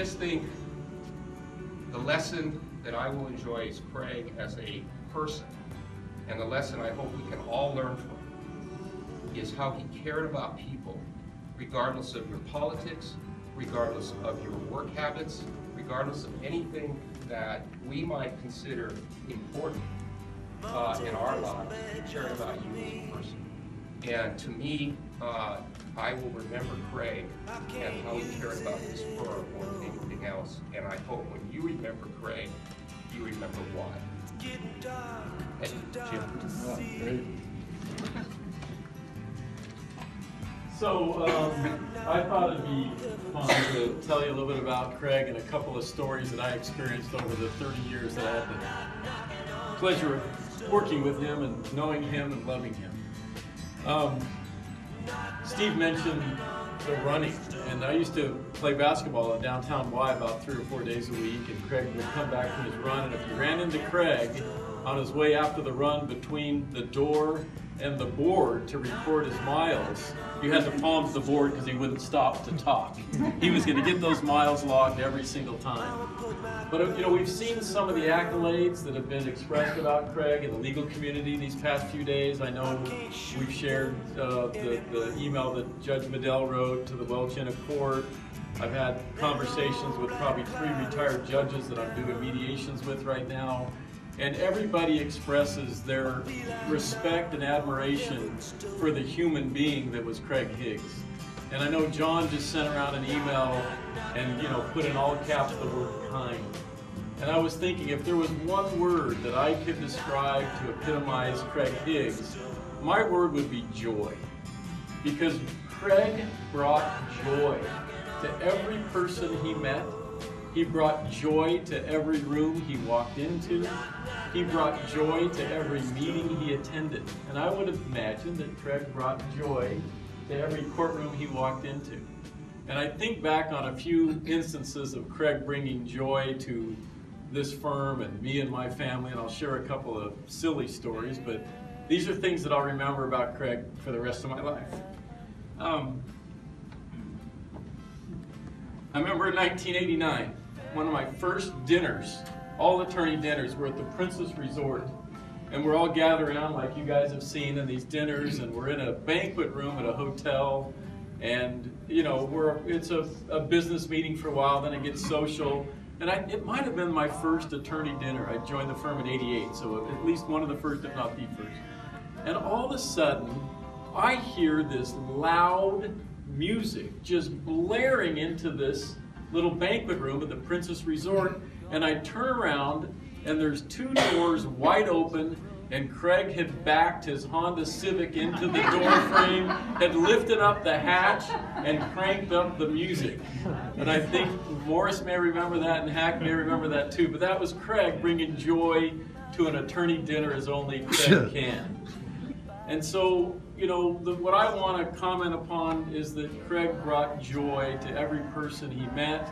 just think the lesson that I will enjoy is Craig as a person, and the lesson I hope we can all learn from is how he cared about people, regardless of your politics, regardless of your work habits, regardless of anything that we might consider important in our lives. He cared about you as a person. And to me, I will remember Craig and how he cared about his firm more than anything else. And I hope when you remember Craig, you remember why. Hey, Jim. Oh, great. So I thought it'd be fun to tell you a little bit about Craig and a couple of stories that I experienced over the 30 years that I had the pleasure of working with him and knowing him and loving him. Steve mentioned the running, and I used to play basketball in downtown Y about 3 or 4 days a week, and Craig would come back from his run, and if you ran into Craig on his way after the run between the door and the board to record his miles, you had to palm to the board because he wouldn't stop to talk. He was going to get those miles logged every single time. But you know, we've seen some of the accolades that have been expressed about Craig in the legal community these past few days. I know we've shared the email that Judge Medell wrote to the Welch Inn Court. I've had conversations with probably 3 retired judges that I'm doing mediations with right now. And everybody expresses their respect and admiration for the human being that was Craig Higgs. And I know John just sent around an email and, you know, put in all caps the word kind. And I was thinking, if there was one word that I could describe to epitomize Craig Higgs, my word would be joy. Because Craig brought joy to every person he met. He brought joy to every room he walked into. He brought joy to every meeting he attended. And I would imagine that Craig brought joy to every courtroom he walked into. And I think back on a few instances of Craig bringing joy to this firm and me and my family, and I'll share a couple of silly stories, but these are things that I'll remember about Craig for the rest of my life. I remember in 1989, one of my first dinners, all attorney dinners, were at the Princess Resort. And we're all gathered around like you guys have seen in these dinners, and we're in a banquet room at a hotel. And, you know, it's a business meeting for a while, then it gets social. And it might have been my first attorney dinner. I joined the firm in '88, so at least one of the first, if not the first. And all of a sudden, I hear this loud music just blaring into this little banquet room at the Princess Resort, and I turn around and there's 2 doors wide open, and Craig had backed his Honda Civic into the door frame, had lifted up the hatch and cranked up the music. And I think Morris may remember that and Hack may remember that too, but that was Craig bringing joy to an attorney dinner as only Craig can. And so, you know, what I want to comment upon is that Craig brought joy to every person he met.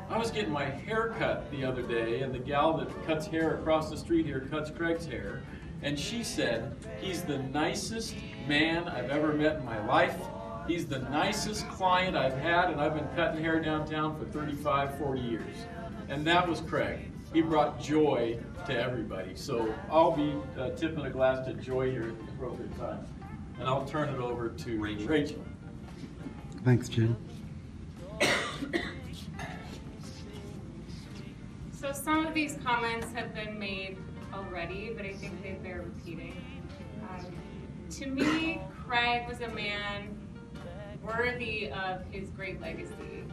I was getting my hair cut the other day, and the gal that cuts hair across the street here cuts Craig's hair, and she said, he's the nicest man I've ever met in my life. He's the nicest client I've had, and I've been cutting hair downtown for 35, 40 years. And that was Craig. He brought joy to everybody. So I'll be tipping a glass to joy here at the appropriate time. And I'll turn it over to Rachel. Thanks, Jim. So some of these comments have been made already, but I think they bear repeating. To me, Craig was a man worthy of his great legacy.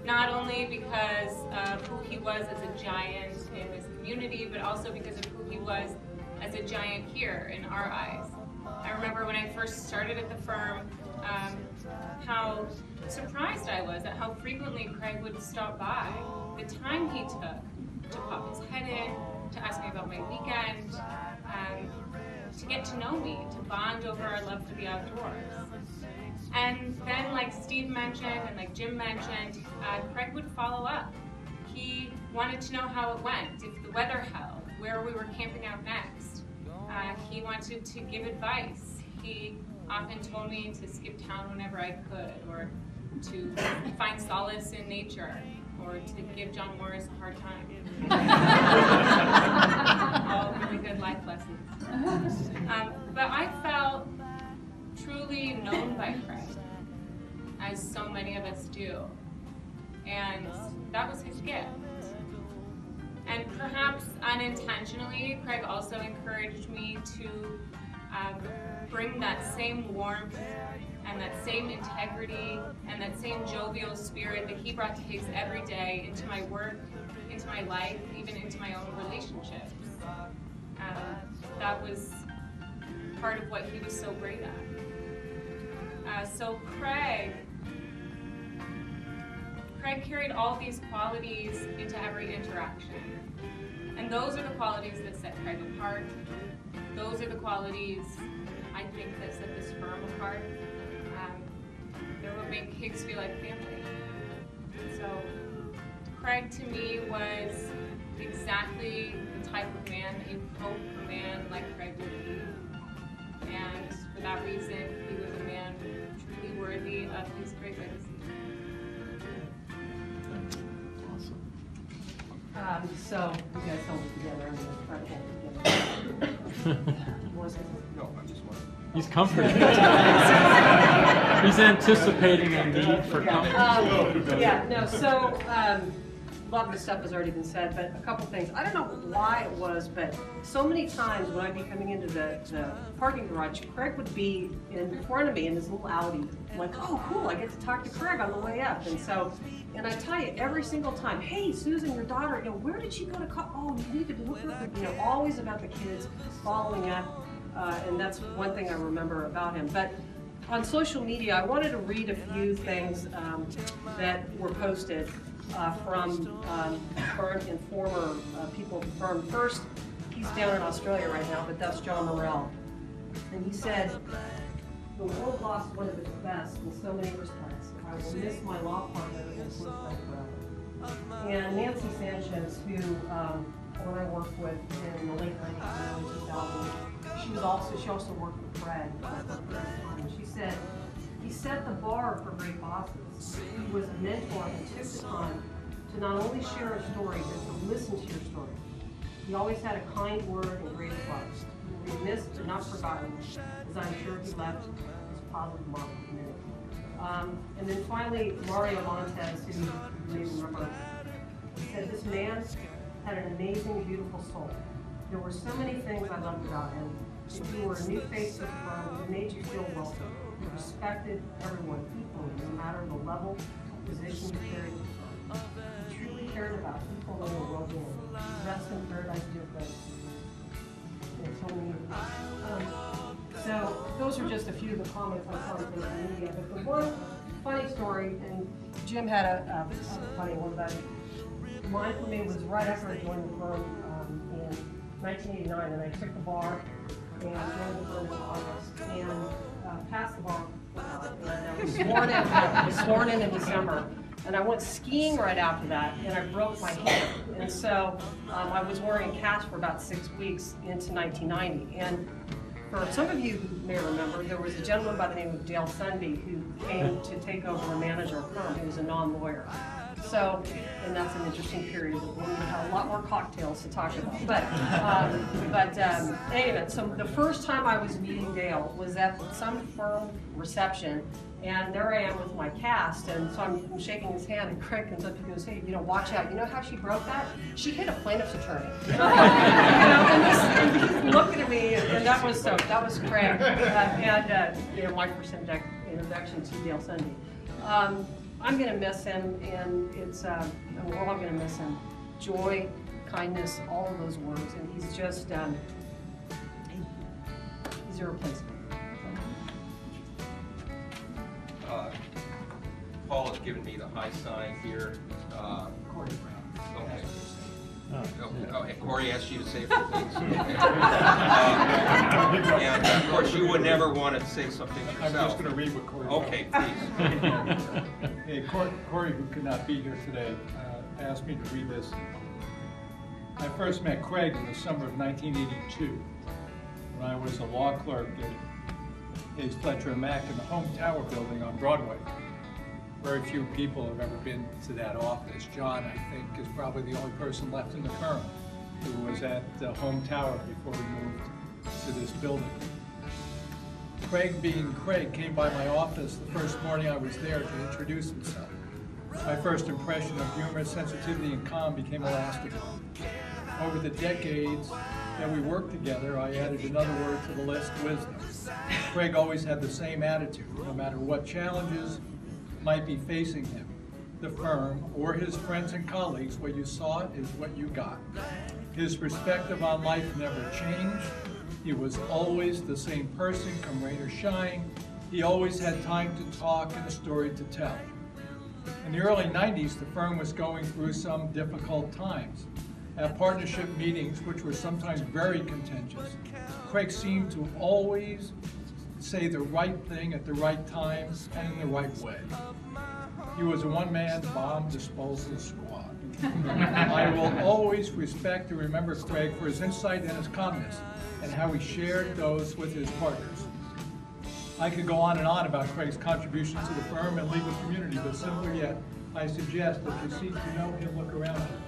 Not only because of who he was as a giant in this community, but also because of who he was as a giant here in our eyes. I remember when I first started at the firm, how surprised I was at how frequently Craig would stop by. The time he took to pop his head in, to ask me about my weekend, to get to know me, to bond over our love for the outdoors. And then, like Steve mentioned and like Jim mentioned, Craig would follow up. He wanted to know how it went, if the weather held, where we were camping out next. He wanted to give advice. He often told me to skip town whenever I could, or to find solace in nature, or to give John Morris a hard time. All really good life lessons. But I felt truly known by Craig, as so many of us do. And that was his gift. And perhaps unintentionally, Craig also encouraged me to bring that same warmth and that same integrity and that same jovial spirit that he brought to Higgs every day into my work, into my life, even into my own relationships. That was part of what he was so great at. So Craig carried all these qualities into every interaction. And those are the qualities that set Craig apart. Those are the qualities, I think, that set this firm apart. They're what make Higgs feel like family. So Craig, to me, was exactly the type of man that you hope a man like Craig would be. And for that reason, he was a man truly worthy of his great legacy. So you guys held it together. I'm going to try to hold it together. No, I'm just wondering. He's comforting. He's anticipating a need for comfort. So a lot of the stuff has already been said, but a couple things. I don't know why it was, but so many times when I'd be coming into the parking garage, Craig would be in front of me in this little Audi, like, oh, cool, I get to talk to Craig on the way up. And I tell you, every single time, hey, Susan, your daughter, where did she go to college? Oh, you need to look at the, always about the kids, following up, and that's one thing I remember about him. But on social media, I wanted to read a few things that were posted from current and former people of the firm. First, he's down in Australia right now, but that's John Morrell. And he said, the world lost one of its best in so many respects. I will miss my law partner and close friend forever. And Nancy Sanchez, who when I worked with in the late 90s and early 2000s, she also worked with Fred. And she said, he set the bar for great bosses. He was a mentor and took the time to not only share a story, but to listen to your story. He always had a kind word and great advice. He will be missed but not forgotten, as I'm sure he left his positive mark in many. And then finally, Mario Montez, who you may remember, said this man had an amazing, beautiful soul. There were so many things I loved about him. If you were a new face to the firm, it made you feel welcome. He respected everyone equally, no matter the level of position you carried in the firm. He truly cared about people and their well-being. Rest in paradise, dear friend. So those are just a few of the comments I saw on social media. But the one funny story, and Jim had a funny one about it. Mine for me was right after I joined the firm in 1989, and I took the bar and joined the firm in August and passed the bar. And I was sworn in December. And I went skiing right after that, and I broke my hand. And so I was wearing a cast for about 6 weeks into 1990. And for some of you who may remember, there was a gentleman by the name of Dale Sunby who came to take over a manager of firm. He was a non-lawyer. So, and that's an interesting period when we have a lot more cocktails to talk about. But anyway, so the first time I was meeting Dale was at some firm reception, and there I am with my cast, and so I'm shaking his hand, and Craig comes up and goes, hey, watch out. You know how she broke that? She hit a plaintiff's attorney. And he's looking at me, and that was Craig, and my first introduction to Dale Sunby. I'm going to miss him, and we're all going to miss him. Joy, kindness, all of those words, and he's just, he's irreplaceable. Paul has given me the high sign here. Okay. And Corey asked you to say a few things. And of course, you would never want to say something yourself. I'm just going to read what Corey wrote. Okay, please. Hey, Corey, who could not be here today, asked me to read this. I first met Craig in the summer of 1982 when I was a law clerk at Higgs Fletcher Mack in the Home Tower building on Broadway. Very few people have ever been to that office. John, I think, is probably the only person left in the firm who was at Home Tower before we moved to this building. Craig, being Craig, came by my office the first morning I was there to introduce himself. My first impression of humor, sensitivity, and calm became a lasting one. Over the decades that we worked together, I added another word to the list, wisdom. Craig always had the same attitude, no matter what challenges might be facing him, the firm, or his friends and colleagues. What you saw is what you got. His perspective on life never changed. He was always the same person, come rain or shine. He always had time to talk and a story to tell. In the early 90s, the firm was going through some difficult times. At partnership meetings, which were sometimes very contentious, Craig seemed to always say the right thing at the right time and in the right way. He was a one-man bomb disposal squad. I will always respect and remember Craig for his insight and his calmness and how he shared those with his partners. I could go on and on about Craig's contribution to the firm and legal community, but simpler yet, I suggest that you seek to know him, look around you.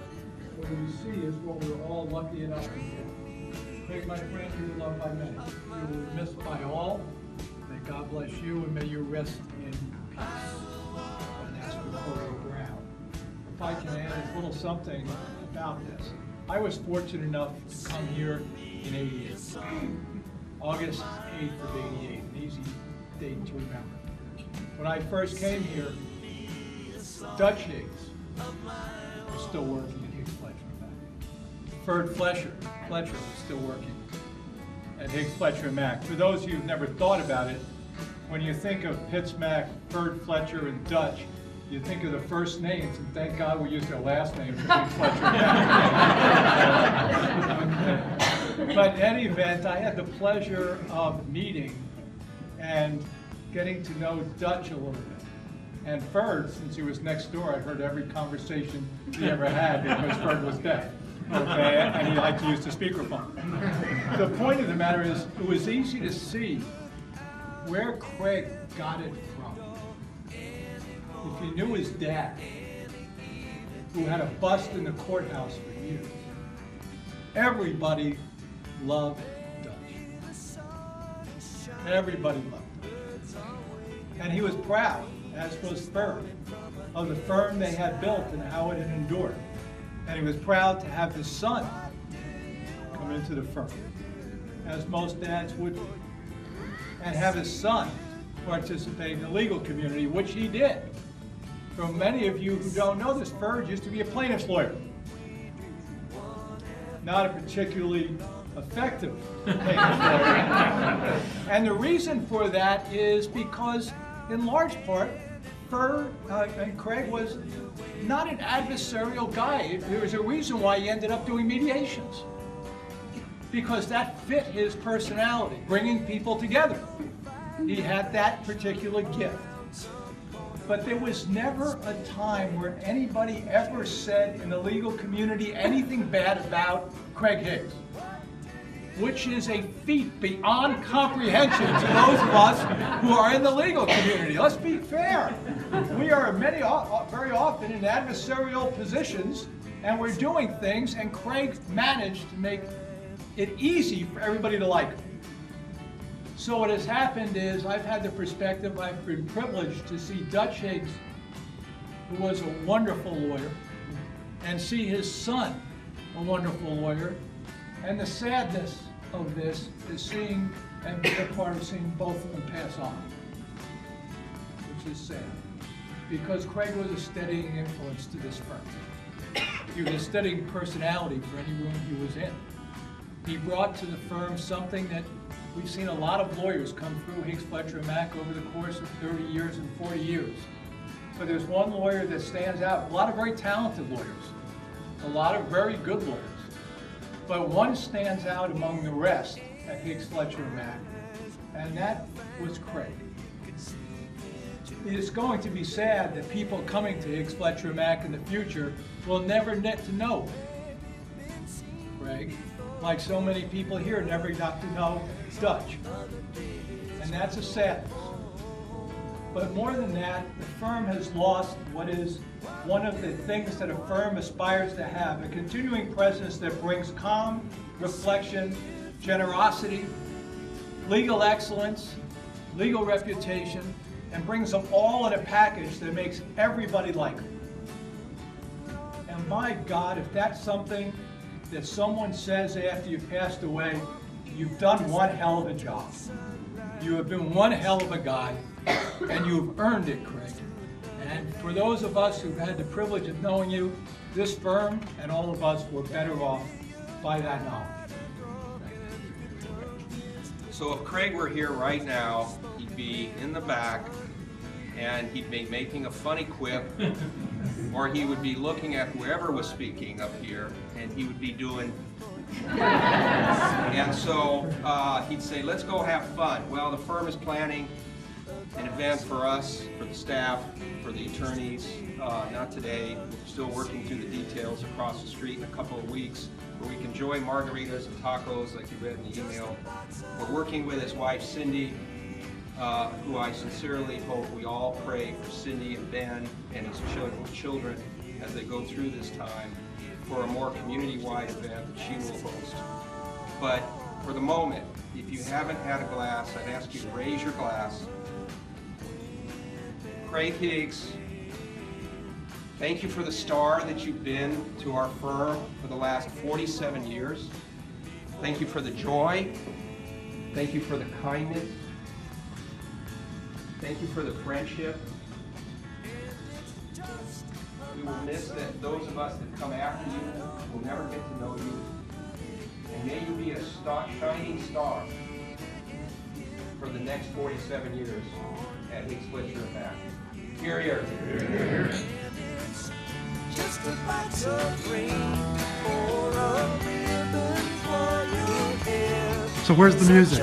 What you see is what we're all lucky enough to get. Craig, my friend, you are loved by many. You will be missed by all. May God bless you, and may you rest in peace. And that's Victoria Brown. If I can add a little something about this. I was fortunate enough to come here in '88. August 8th of '88, an easy date to remember. When I first came here, Dutch Higgs was still working at Higgs Fletcher Mack. Ferd Fletcher was still working at Higgs Fletcher Mack. For those of you who've never thought about it, when you think of Pitts Mack, Ferd Fletcher, and Dutch, you think of the first names, and thank God we used their last names for Higgs Fletcher Mack. But in any event, I had the pleasure of meeting and getting to know Dutch a little bit. And Ferd, since he was next door, I heard every conversation he ever had because Ferd was deaf. Okay, and he liked to use the speakerphone. The point of the matter is, it was easy to see where Craig got it from. If you knew his dad, who had a bust in the courthouse for years, everybody loved Dutch. Everybody loved Dutch. And he was proud, as was Ferd, of the firm they had built and how it had endured. And he was proud to have his son come into the firm, as most dads would be, and have his son participate in the legal community, which he did. For many of you who don't know this, Ferd used to be a plaintiff's lawyer. Not a particularly effective plaintiff's lawyer. And the reason for that is because, in large part, Ferd and Craig was not an adversarial guy. There was a reason why he ended up doing mediations. Because that fit his personality, bringing people together. He had that particular gift. But there was never a time where anybody ever said in the legal community anything bad about Craig Higgs, which is a feat beyond comprehension to those of us who are in the legal community. Let's be fair. We are very often in adversarial positions, and we're doing things, and Craig managed to make it easy for everybody to like him. So what has happened is I've had the perspective, I've been privileged to see Dutch Higgs, who was a wonderful lawyer, and see his son, a wonderful lawyer. And the sadness of this is seeing and being a part of seeing both of them pass on, which is sad. Because Craig was a steadying influence to this firm. He was a steadying personality for any room he was in. He brought to the firm something that we've seen a lot of lawyers come through Higgs Fletcher Mack over the course of 30 years and 40 years. But there's one lawyer that stands out, a lot of very talented lawyers, a lot of very good lawyers. But one stands out among the rest at Higgs Fletcher Mack, and that was Craig. It is going to be sad that people coming to Higgs Fletcher Mack in the future will never get to know Craig, like so many people here never got to know Dutch. And that's a sadness. But more than that, the firm has lost what is one of the things that a firm aspires to have, a continuing presence that brings calm, reflection, generosity, legal excellence, legal reputation, and brings them all in a package that makes everybody like them. And my God, if that's something that someone says after you've passed away, you've done one hell of a job. You have been one hell of a guy, and you've earned it, Craig. And for those of us who've had the privilege of knowing you, this firm and all of us were better off by that knowledge. So if Craig were here right now, he'd be in the back and he'd be making a funny quip, or he would be looking at whoever was speaking up here and he would be doing and so he'd say, let's go have fun. Well, the firm is planning an event for us, for the staff, for the attorneys, not today. We're still working through the details across the street in a couple of weeks where we can enjoy margaritas and tacos like you read in the email. We're working with his wife, Cindy, who I sincerely hope we all pray for Cindy and Ben and his children as they go through this time for a more community-wide event that she will host. But for the moment, if you haven't had a glass, I'd ask you to raise your glass. Craig Higgs, thank you for the star that you've been to our firm for the last 47 years. Thank you for the joy. Thank you for the kindness. Thank you for the friendship. We will miss that those of us that come after you will never get to know you. And may you be a shining star for the next 47 years at Higgs Fletcher Mack. Hear, hear. Just a box of rain or a ribbon for your hair. So where's the music?